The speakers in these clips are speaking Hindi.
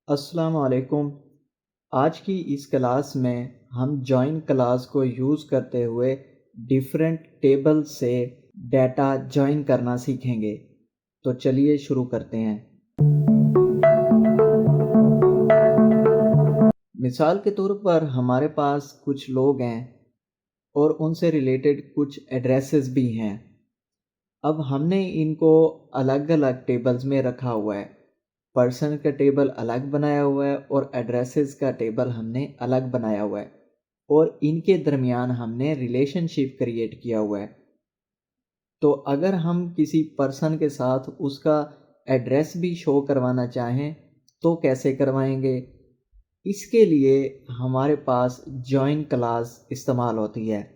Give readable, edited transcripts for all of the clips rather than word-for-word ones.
अस्सलाम वालेकुम। आज की इस क्लास में हम जॉइन क्लास को यूज़ करते हुए डिफरेंट टेबल से डाटा जॉइन करना सीखेंगे। तो चलिए शुरू करते हैं। मिसाल के तौर पर हमारे पास कुछ लोग हैं और उनसे रिलेटेड कुछ एड्रेसेस भी हैं। अब हमने इनको अलग अलग टेबल्स में रखा हुआ है। पर्सन का टेबल अलग बनाया हुआ है और एड्रेसेस का टेबल हमने अलग बनाया हुआ है और इनके दरमियान हमने रिलेशनशिप क्रिएट किया हुआ है। तो अगर हम किसी पर्सन के साथ उसका एड्रेस भी शो करवाना चाहें तो कैसे करवाएंगे? इसके लिए हमारे पास जॉइन क्लास इस्तेमाल होती है।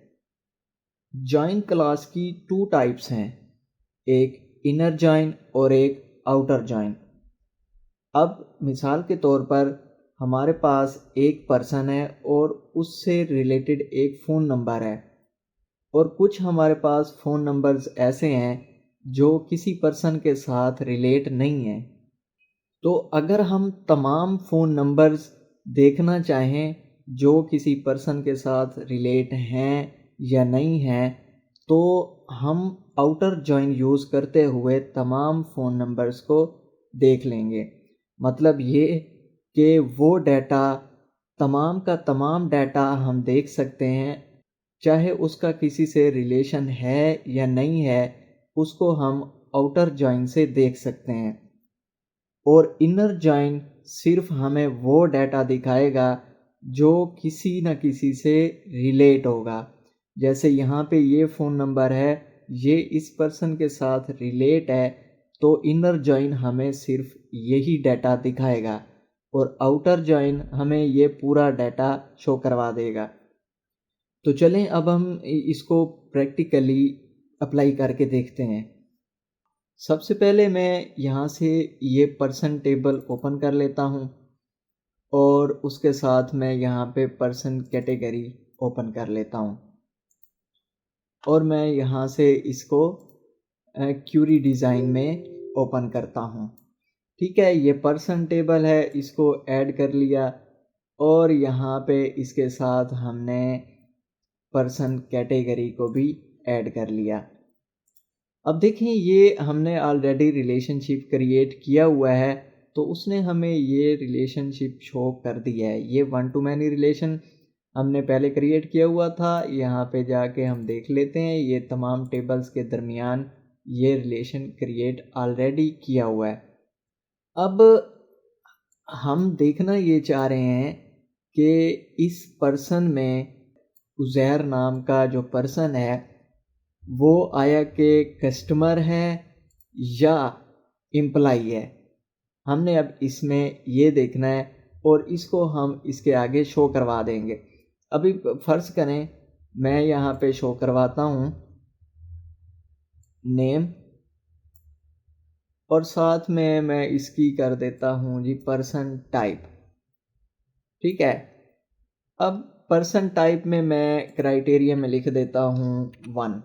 जॉइन क्लास की टू टाइप्स हैं, एक इनर जॉइन और एक आउटर जॉइन। अब मिसाल के तौर पर हमारे पास एक पर्सन है और उससे रिलेटेड एक फ़ोन नंबर है और कुछ हमारे पास फ़ोन नंबर्स ऐसे हैं जो किसी पर्सन के साथ रिलेट नहीं हैं। तो अगर हम तमाम फ़ोन नंबर्स देखना चाहें जो किसी पर्सन के साथ रिलेट हैं या नहीं हैं, तो हम आउटर जॉइन यूज़ करते हुए तमाम फ़ोन नंबर्स को देख लेंगे। मतलब ये कि वो डाटा, तमाम का तमाम डाटा हम देख सकते हैं, चाहे उसका किसी से रिलेशन है या नहीं है, उसको हम आउटर जॉइन से देख सकते हैं। और इनर जॉइन सिर्फ हमें वो डाटा दिखाएगा जो किसी न किसी से रिलेट होगा। जैसे यहाँ पे ये फ़ोन नंबर है, ये इस पर्सन के साथ रिलेट है, तो इनर जॉइन हमें सिर्फ यही डाटा दिखाएगा और आउटर जॉइन हमें ये पूरा डाटा शो करवा देगा। तो चलें अब हम इसको प्रैक्टिकली अप्लाई करके देखते हैं। सबसे पहले मैं यहाँ से ये पर्सन टेबल ओपन कर लेता हूँ और उसके साथ मैं यहाँ पे पर्सन कैटेगरी ओपन कर लेता हूँ और मैं यहाँ से इसको क्यूरी डिज़ाइन में ओपन करता हूँ। ठीक है, ये पर्सन टेबल है, इसको ऐड कर लिया और यहाँ पे इसके साथ हमने पर्सन कैटेगरी को भी ऐड कर लिया। अब देखें, ये हमने ऑलरेडी रिलेशनशिप क्रिएट किया हुआ है, तो उसने हमें ये रिलेशनशिप शो कर दिया है। ये वन टू मैनी रिलेशन हमने पहले क्रिएट किया हुआ था। यहाँ पे जाके हम देख लेते हैं, ये तमाम टेबल्स के दरमियान ये रिलेशन क्रिएट ऑलरेडी किया हुआ है। अब हम देखना ये चाह रहे हैं कि इस पर्सन में उज़ैर नाम का जो पर्सन है वो आया कि कस्टमर है या एम्प्लॉई है। हमने अब इसमें ये देखना है और इसको हम इसके आगे शो करवा देंगे। अभी फ़र्ज़ करें मैं यहाँ पे शो करवाता हूँ नेम और साथ में मैं इसकी कर देता हूँ जी पर्सन टाइप। ठीक है, अब पर्सन टाइप में मैं क्राइटेरिया में लिख देता हूँ 1।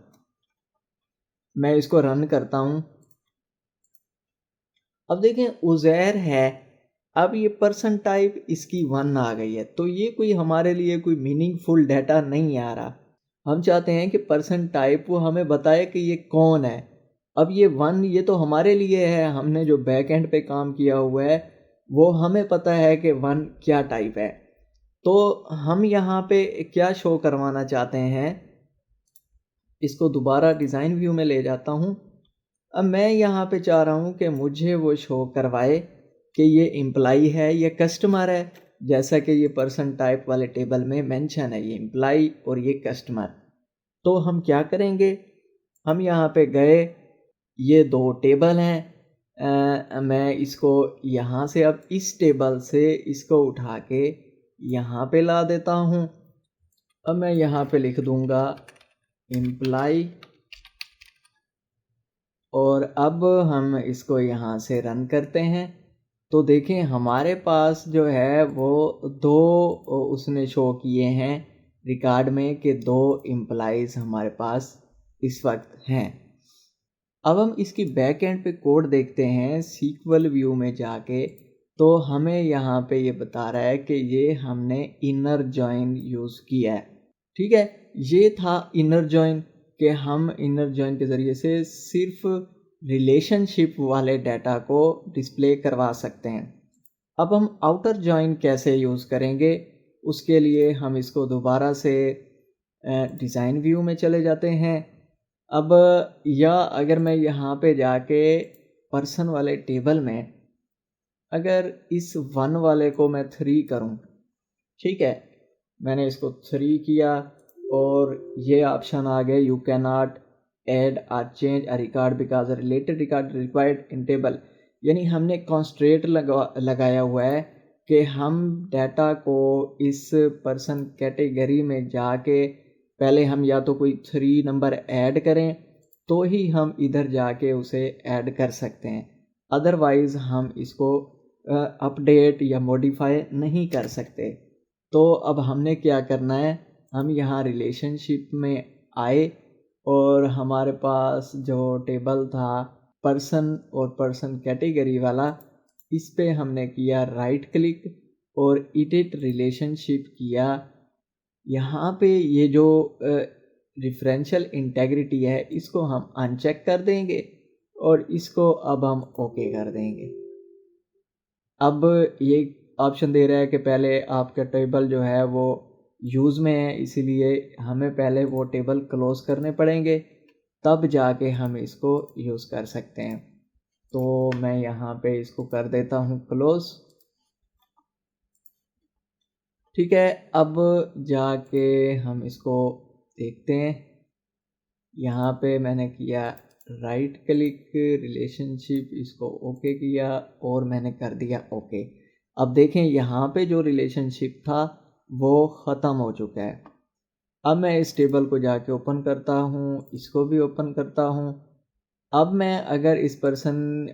मैं इसको रन करता हूँ। अब देखें, उज़ैर है, अब ये पर्सन टाइप इसकी 1 आ गई है, तो ये कोई हमारे लिए कोई मीनिंगफुल डाटा नहीं आ रहा। हम चाहते हैं कि पर्सन टाइप वो हमें बताए कि ये कौन है। अब ये 1 ये तो हमारे लिए है, हमने जो बैक एंड पे काम किया हुआ है वो हमें पता है कि 1 क्या टाइप है। तो हम यहाँ पे क्या शो करवाना चाहते हैं, इसको दोबारा डिज़ाइन व्यू में ले जाता हूँ। अब मैं यहाँ पे चाह रहा हूँ कि मुझे वो शो करवाए कि ये एम्प्लॉई है या कस्टमर है। जैसा कि ये पर्सन टाइप वाले टेबल में मेंशन है, ये एम्प्लॉई और ये कस्टमर। तो हम क्या करेंगे, हम यहाँ पे गए, ये 2 टेबल हैं। मैं इसको यहाँ से अब इस टेबल से इसको उठा के यहाँ पे ला देता हूँ। अब मैं यहाँ पे लिख दूँगा एम्प्लॉई और अब हम इसको यहाँ से रन करते हैं। तो देखें, हमारे पास जो है वो 2 उसने शो किए हैं रिकॉर्ड में कि 2 एम्प्लॉइज़ हमारे पास इस वक्त हैं। अब हम इसकी बैक एंड पे कोड देखते हैं, सीक्वल व्यू में जाके तो हमें यहाँ पे ये बता रहा है कि ये हमने इनर जॉइन यूज़ किया है। ठीक है, ये था इनर जॉइन कि हम इनर जॉइन के ज़रिए से सिर्फ रिलेशनशिप वाले डाटा को डिस्प्ले करवा सकते हैं। अब हम आउटर जॉइन कैसे यूज़ करेंगे, उसके लिए हम इसको दोबारा से डिज़ाइन व्यू में चले जाते हैं। अब या अगर मैं यहाँ पे जाके पर्सन वाले टेबल में अगर इस 1 वाले को मैं 3 करूँ, ठीक है, मैंने इसको 3 किया और ये ऑप्शन आ गए, यू कैन नॉट ऐड और change a record because a related record required in table. यानी हमने कॉन्स्ट्रेंट लगाया हुआ है कि हम डाटा को इस पर्सन कैटेगरी में जाके पहले हम या तो कोई 3 नंबर ऐड करें तो ही हम इधर जाके उसे ऐड कर सकते हैं, अदरवाइज़ हम इसको अपडेट या मॉडिफाई नहीं कर सकते। तो अब हमने क्या करना है, हम यहाँ रिलेशनशिप में आए और हमारे पास जो टेबल था पर्सन और पर्सन कैटेगरी वाला, इस पे हमने किया राइट क्लिक और एडिट रिलेशनशिप किया। यहाँ पे ये जो डिफरेंशियल इंटेग्रिटी है इसको हम अनचेक कर देंगे और इसको अब हम ओके कर देंगे। अब ये ऑप्शन दे रहा है कि पहले आपका टेबल जो है वो यूज़ में है, इसीलिए हमें पहले वो टेबल क्लोज करने पड़ेंगे, तब जाके हम इसको यूज़ कर सकते हैं। तो मैं यहाँ पे इसको कर देता हूँ क्लोज। ठीक है, अब जाके हम इसको देखते हैं। यहाँ पे मैंने किया राइट क्लिक रिलेशनशिप, इसको ओके किया और मैंने कर दिया ओके। अब देखें यहाँ पे जो रिलेशनशिप था वो ख़त्म हो चुका है। अब मैं इस टेबल को जाके ओपन करता हूँ, इसको भी ओपन करता हूँ। अब मैं अगर इस पर्सन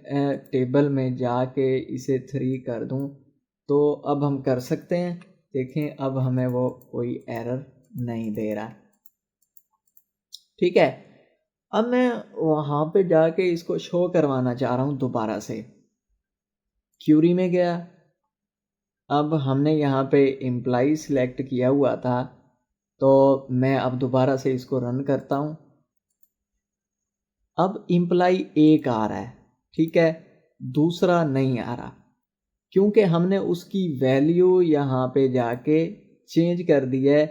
टेबल में जाके इसे 3 कर दूँ तो अब हम कर सकते हैं। देखें अब हमें वो कोई एरर नहीं दे रहा। ठीक है, अब मैं वहाँ पे जाके इसको शो करवाना चाह रहा हूँ दोबारा से। क्यूरी में गया, अब हमने यहाँ पे एम्प्लॉई सिलेक्ट किया हुआ था, तो मैं अब दोबारा से इसको रन करता हूँ। अब एम्प्लॉई एक आ रहा है, ठीक है, दूसरा नहीं आ रहा क्योंकि हमने उसकी वैल्यू यहाँ पे जाके चेंज कर दी है।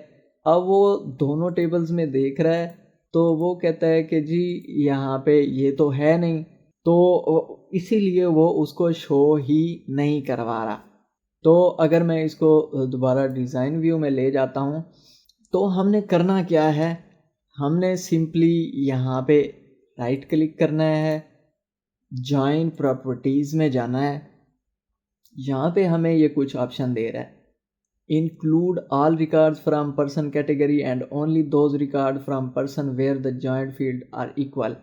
अब वो दोनों टेबल्स में देख रहा है तो वो कहता है कि जी यहाँ पे ये तो है नहीं, तो इसीलिए वो उसको शो ही नहीं करवा रहा। तो अगर मैं इसको दोबारा डिज़ाइन व्यू में ले जाता हूँ तो हमने करना क्या है, हमने सिंपली यहाँ पे राइट क्लिक करना है, जॉइन प्रॉपर्टीज़ में जाना है। यहाँ पे हमें ये कुछ ऑप्शन दे रहा है, include all records from person category and only those record from person where the joint field are equal.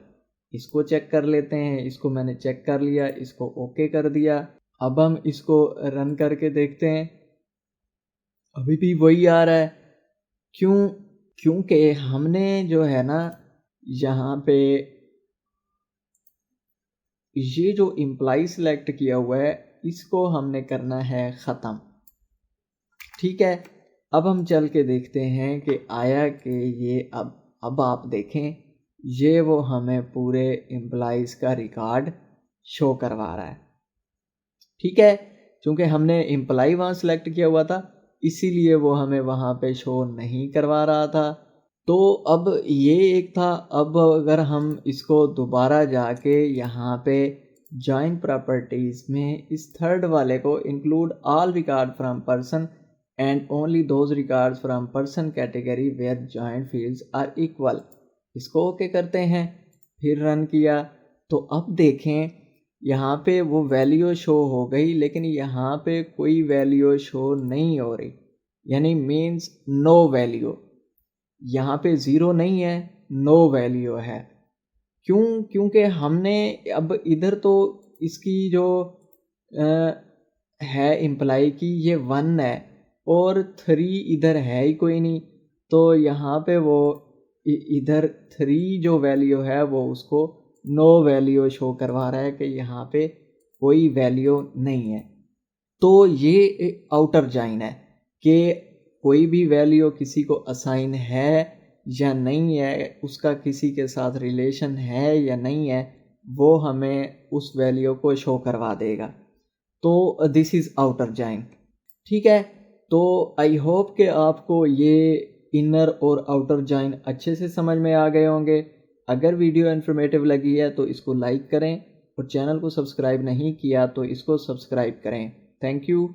इसको चेक कर लेते हैं, इसको मैंने चेक कर लिया, इसको ओके कर दिया। अब हम इसको रन करके देखते हैं, अभी भी वही आ रहा है। क्यों? क्योंकि हमने जो है ना यहाँ पे ये जो इम्प्लाई सेलेक्ट किया हुआ है इसको हमने करना है ख़त्म। ठीक है, अब हम चल के देखते हैं कि आया कि ये अब आप देखें ये वो हमें पूरे एम्प्लॉइज़ का रिकॉर्ड शो करवा रहा है। ठीक है, क्योंकि हमने एम्प्लॉई वहाँ सेलेक्ट किया हुआ था इसीलिए वो हमें वहाँ पे शो नहीं करवा रहा था। तो अब ये एक था। अब अगर हम इसको दोबारा जाके यहाँ पे जॉइन प्रॉपर्टीज़ में इस थर्ड वाले को include all record from person and only those records from person category where joint fields are equal, इसको ओके करते हैं, फिर रन किया। तो अब देखें यहाँ पे वो वैल्यू शो हो गई लेकिन यहाँ पे कोई वैल्यू शो नहीं हो रही, यानी मीन्स नो वैल्यू। यहाँ पे ज़ीरो नहीं है, नो वैल्यू है। क्यों? क्योंकि हमने अब इधर तो इसकी जो है इम्प्लाई की ये 1 है और 3 इधर है ही कोई नहीं, तो यहाँ पे वो इधर 3 जो वैल्यू है वो उसको नो वैल्यू शो करवा रहा है कि यहाँ पे कोई वैल्यू नहीं है। तो ये आउटर जॉइन है कि कोई भी वैल्यू किसी को असाइन है या नहीं है, उसका किसी के साथ रिलेशन है या नहीं है, वो हमें उस वैल्यू को शो करवा देगा। तो दिस इज़ आउटर जॉइन। ठीक है, तो आई होप कि आपको ये इनर और आउटर जॉइन अच्छे से समझ में आ गए होंगे। अगर वीडियो इन्फॉर्मेटिव लगी है तो इसको लाइक करें और चैनल को सब्सक्राइब नहीं किया तो इसको सब्सक्राइब करें। Thank you.